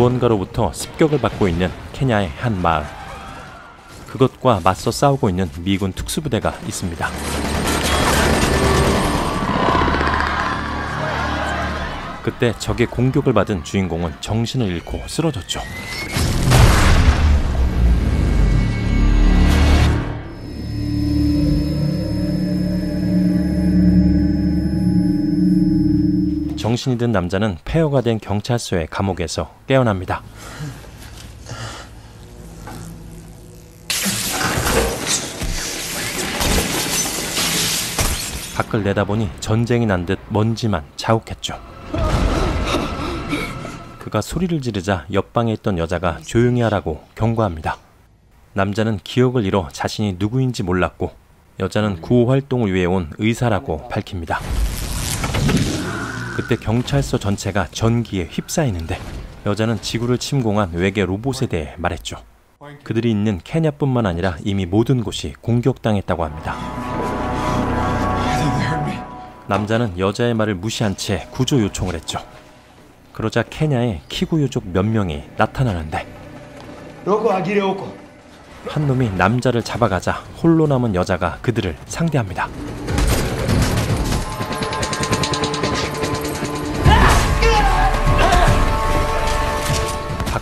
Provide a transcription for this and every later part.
무언가로부터 습격을 받고 있는 케냐의 한 마을. 그것과 맞서 싸우고 있는 미군 특수부대가 있습니다. 그때 적의 공격을 받은 주인공은 정신을 잃고 쓰러졌죠. 정신이 든 남자는 폐허가 된 경찰서의 감옥에서 깨어납니다. 밖을 내다보니 전쟁이 난 듯 먼지만 자욱했죠. 그가 소리를 지르자 옆방에 있던 여자가 조용히 하라고 경고합니다. 남자는 기억을 잃어 자신이 누구인지 몰랐고 여자는 구호 활동을 위해 온 의사라고 밝힙니다. 그때 경찰서 전체가 전기에 휩싸이는데 여자는 지구를 침공한 외계 로봇에 대해 말했죠. 그들이 있는 케냐뿐만 아니라 이미 모든 곳이 공격당했다고 합니다. 남자는 여자의 말을 무시한 채 구조 요청을 했죠. 그러자 케냐에 키구유족 몇 명이 나타나는데 한 놈이 남자를 잡아가자 홀로 남은 여자가 그들을 상대합니다.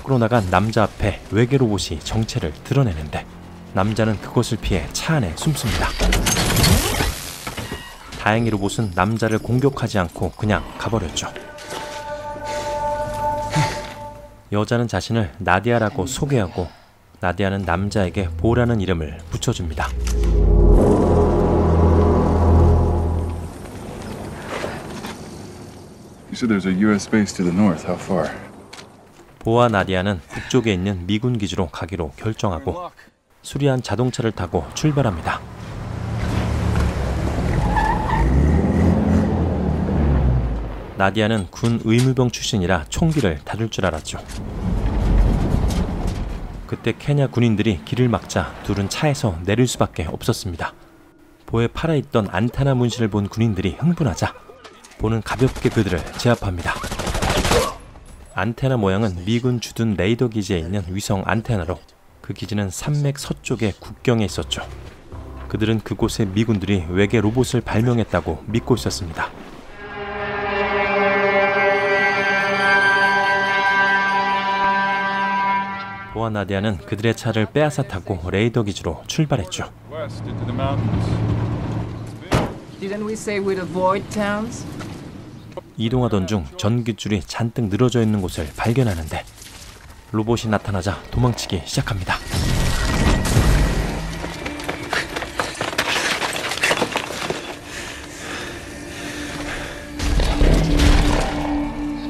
밖으로 나간 남자 앞에 외계 로봇이 정체를 드러내는데 남자는 그것을 피해 차 안에 숨습니다. 다행히 로봇은 남자를 공격하지 않고 그냥 가버렸죠. 여자는 자신을 나디아라고 소개하고 나디아는 남자에게 보라는 이름을 붙여줍니다. You said there's a US base to the north. How far? 보와 나디아는 북쪽에 있는 미군 기지로 가기로 결정하고 수리한 자동차를 타고 출발합니다. 나디아는 군 의무병 출신이라 총기를 다룰 줄 알았죠. 그때 케냐 군인들이 길을 막자 둘은 차에서 내릴 수밖에 없었습니다. 보에 팔아있던 안테나 문신을 본 군인들이 흥분하자 보는 가볍게 그들을 제압합니다. 안테나 모양은 미군 주둔 레이더 기지에 있는 위성 안테나로 그 기지는 산맥 서쪽의 국경에 있었죠. 그들은 그곳에 미군들이 외계 로봇을 발명했다고 믿고 있었습니다. 보와 나디아는 그들의 차를 빼앗아 타고 레이더 기지로 출발했죠. 이동하던 중 전기줄이 잔뜩 늘어져 있는 곳을 발견하는데 로봇이 나타나자 도망치기 시작합니다.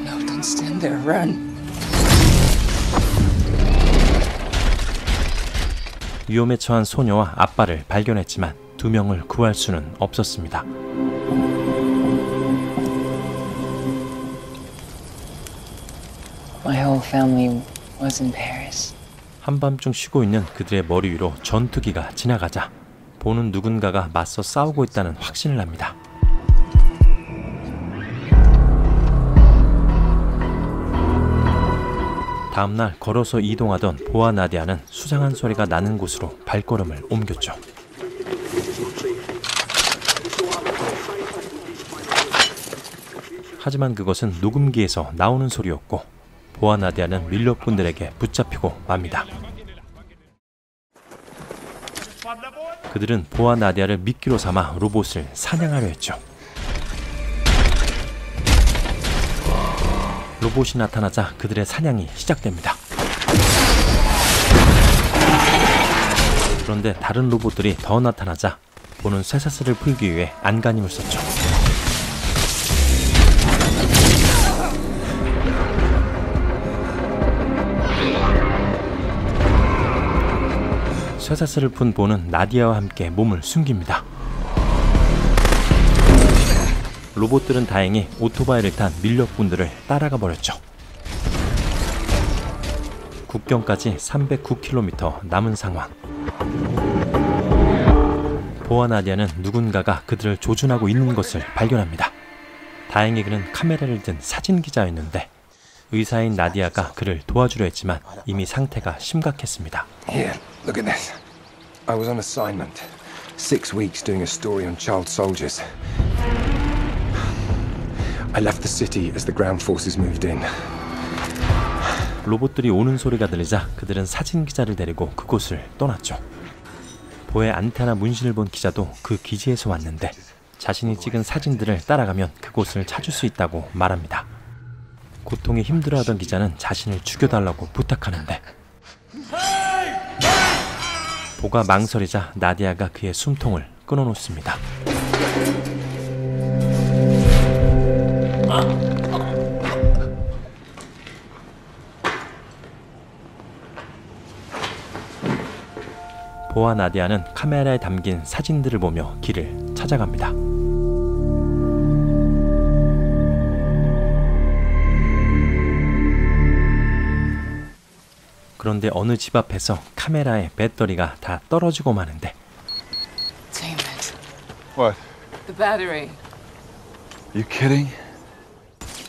No, don't stand there. Run. 위험에 처한 소녀와 아빠를 발견했지만 두 명을 구할 수는 없었습니다. My whole family was in Paris. 한밤중 쉬고 있는 그들의 머리 위로 전투기가 지나가자 보는 누군가가 맞서 싸우고 있다는 확신을 합니다. 다음날 걸어서 이동하던 보아 나디아는 수상한 소리가 나는 곳으로 발걸음을 옮겼죠. 하지만 그것은 녹음기에서 나오는 소리였고 보아 나디아는 밀렵꾼들에게 붙잡히고 맙니다. 그들은 보아 나디아를 미끼로 삼아 로봇을 사냥하려 했죠. 로봇이 나타나자 그들의 사냥이 시작됩니다. 그런데 다른 로봇들이 더 나타나자 보는 쇠사슬을 풀기 위해 안간힘을 썼죠. 쇠사슬을 푼 보는 나디아와 함께 몸을 숨깁니다. 로봇들은 다행히 오토바이를 탄 밀렵꾼들을 따라가 버렸죠. 국경까지 309km 남은 상황. 보아 나디아는 누군가가 그들을 조준하고 있는 것을 발견합니다. 다행히 그는 카메라를 든 사진 기자였는데 의사인 나디아가 그를 도와주려 했지만 이미 상태가 심각했습니다. Here, look at this. I was on assignment. 6 weeks doing a story on child soldiers. I left the city as the ground forces moved in. 로봇들이 오는 소리가 들리자 그들은 사진 기자를 데리고 그곳을 떠났죠. 보의 안테나 문신을 본 기자도 그 기지에서 왔는데 자신이 찍은 사진들을 따라가면 그곳을 찾을 수 있다고 말합니다. 고통에 힘들어하던 기자는 자신을 죽여달라고 부탁하는데 보가 망설이자 나디아가 그의 숨통을 끊어놓습니다. 보와 나디아는 카메라에 담긴 사진들을 보며 길을 찾아갑니다. 그런데 어느 집 앞에서 카메라의 배터리가 다 떨어지고 마는데 Damn it. What? The battery. You kidding?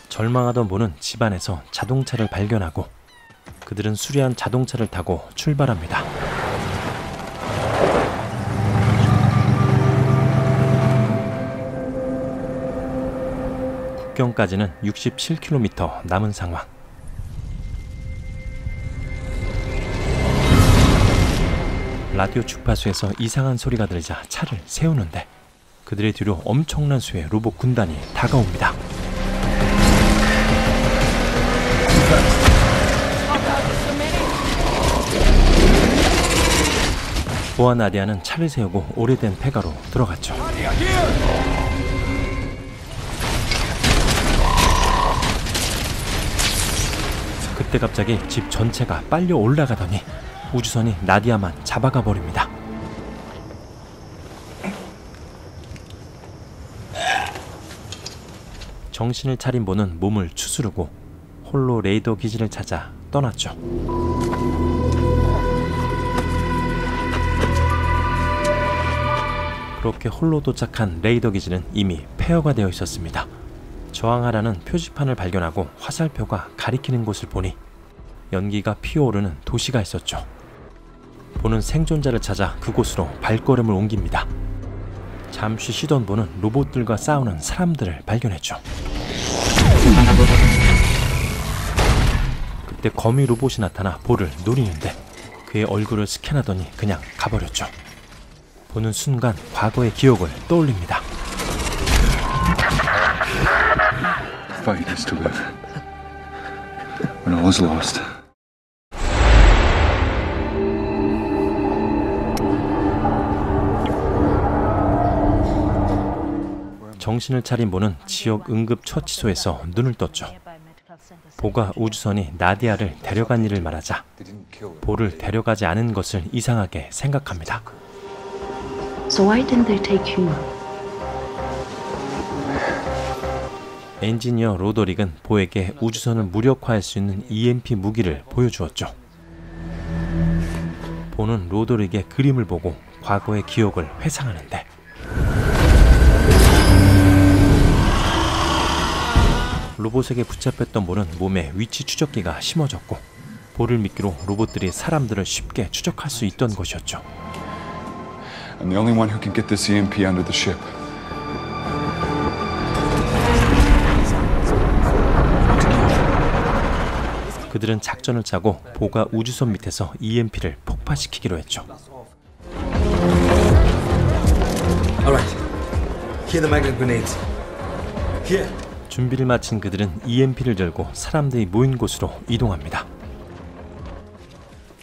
절망하던 보는 집안에서 자동차를 발견하고 그들은 수리한 자동차를 타고 출발합니다. 국경까지는 67km 남은 상황. 라디오 주파수에서 이상한 소리가 들리자 차를 세우는데 그들의 뒤로 엄청난 수의 로봇 군단이 다가옵니다. 보아 나디아는 차를 세우고 오래된 폐가로 들어갔죠. 그때 갑자기 집 전체가 빨려 올라가더니 우주선이 나디아만 잡아가 버립니다. 정신을 차린 보는 몸을 추스르고 홀로 레이더 기지를 찾아 떠났죠. 그렇게 홀로 도착한 레이더 기지는 이미 폐허가 되어 있었습니다. 저항하라는 표지판을 발견하고 화살표가 가리키는 곳을 보니 연기가 피어오르는 도시가 있었죠. 보는 생존자를 찾아 그곳으로 발걸음을 옮깁니다. 잠시 쉬던 보는 로봇들과 싸우는 사람들을 발견했죠. 그때 거미 로봇이 나타나 보를 노리는데 그의 얼굴을 스캔하더니 그냥 가버렸죠. 보는 순간 과거의 기억을 떠올립니다. Fight is to live. When all is lost. 정신을 차린 보는 지역 응급처치소에서 눈을 떴죠. 보가 우주선이 나디아를 데려간 일을 말하자 보를 데려가지 않은 것을 이상하게 생각합니다. So why didn't they take Huma? 엔지니어 로더릭은 보에게 우주선을 무력화할 수 있는 EMP 무기를 보여주었죠. 보는 로더릭의 그림을 보고 과거의 기억을 회상하는데 로봇에게 붙잡혔던 보는 몸에 위치 추적기가 심어졌고 보를 미끼로 로봇들이 사람들을 쉽게 추적할 수 있던 것이었죠. I'm the only one who can get this EMP under the ship. 그들은 작전을 짜고 보가 우주선 밑에서 EMP를 폭파시키기로 했죠. Alright. Here the magnet grenades. Here. 준비를 마친 그들은 EMP를 들고 사람들이 모인 곳으로 이동합니다.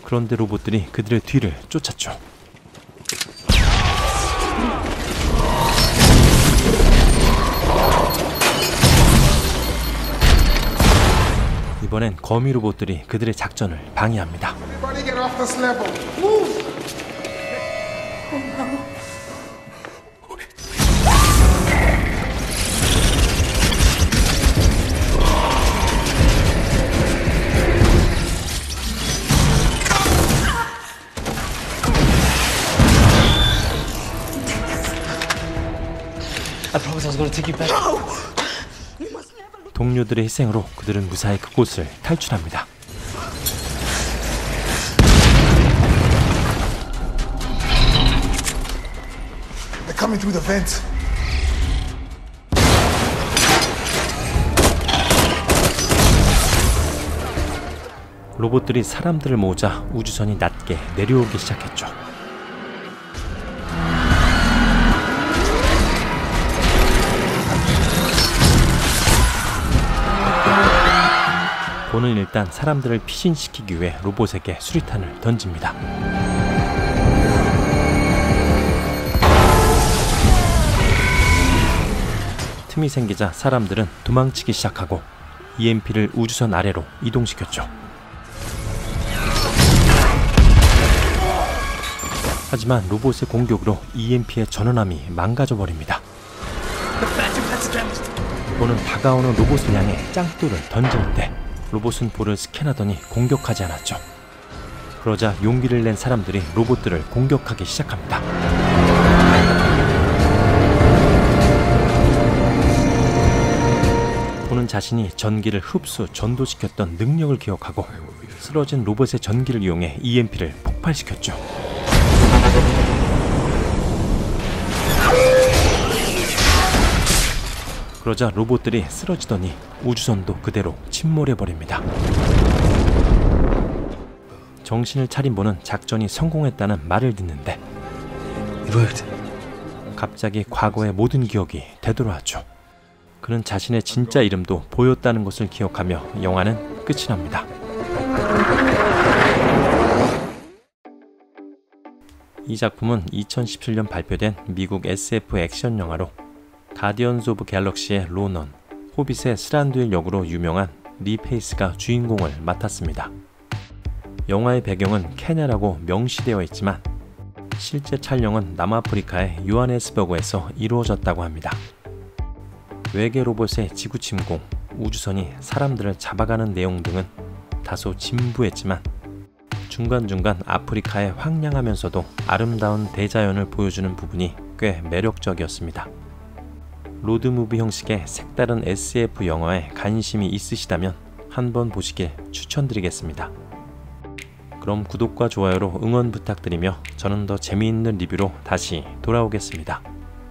그런데 로봇들이 그들의 뒤를 쫓았죠. 이번엔 거미 로봇들이 그들의 작전을 방해합니다. I promise I was going to take you back. 동료들의 희생으로 그들은 무사히 그곳을 탈출합니다. They're coming through the vents. 로봇들이 사람들을 모으자 우주선이 낮게 내려오기 시작했죠. 본은 일단 사람들을 피신시키기 위해 로봇에게 수리탄을 던집니다. 틈이 생기자 사람들은 도망치기 시작하고 EMP를 우주선 아래로 이동시켰죠. 하지만 로봇의 공격으로 EMP의 전원함이 망가져버립니다. 본은 다가오는 로봇을 향해 짱돌을 던질 때 로봇은 볼을 스캔하더니 공격하지 않았죠. 그러자 용기를 낸 사람들이 로봇들을 공격하기 시작합니다. 본은 자신이 전기를 흡수, 전도시켰던 능력을 기억하고 쓰러진 로봇의 전기를 이용해 EMP를 폭발시켰죠. 그러자 로봇들이 쓰러지더니 우주선도 그대로 침몰해버립니다. 정신을 차린 본은 작전이 성공했다는 말을 듣는데 갑자기 과거의 모든 기억이 되돌아왔죠. 그는 자신의 진짜 이름도 보였다는 것을 기억하며 영화는 끝이 납니다. 이 작품은 2017년 발표된 미국 SF 액션 영화로 가디언즈 오브 갤럭시의 로넌, 호빗의 스란두일 역으로 유명한 리 페이스가 주인공을 맡았습니다. 영화의 배경은 케냐라고 명시되어 있지만 실제 촬영은 남아프리카의 요하네스버그에서 이루어졌다고 합니다. 외계 로봇의 지구 침공, 우주선이 사람들을 잡아가는 내용 등은 다소 진부했지만 중간중간 아프리카의 황량하면서도 아름다운 대자연을 보여주는 부분이 꽤 매력적이었습니다. 로드무비 형식의 색다른 SF 영화에 관심이 있으시다면 한번 보시길 추천드리겠습니다. 그럼 구독과 좋아요로 응원 부탁드리며 저는 더 재미있는 리뷰로 다시 돌아오겠습니다.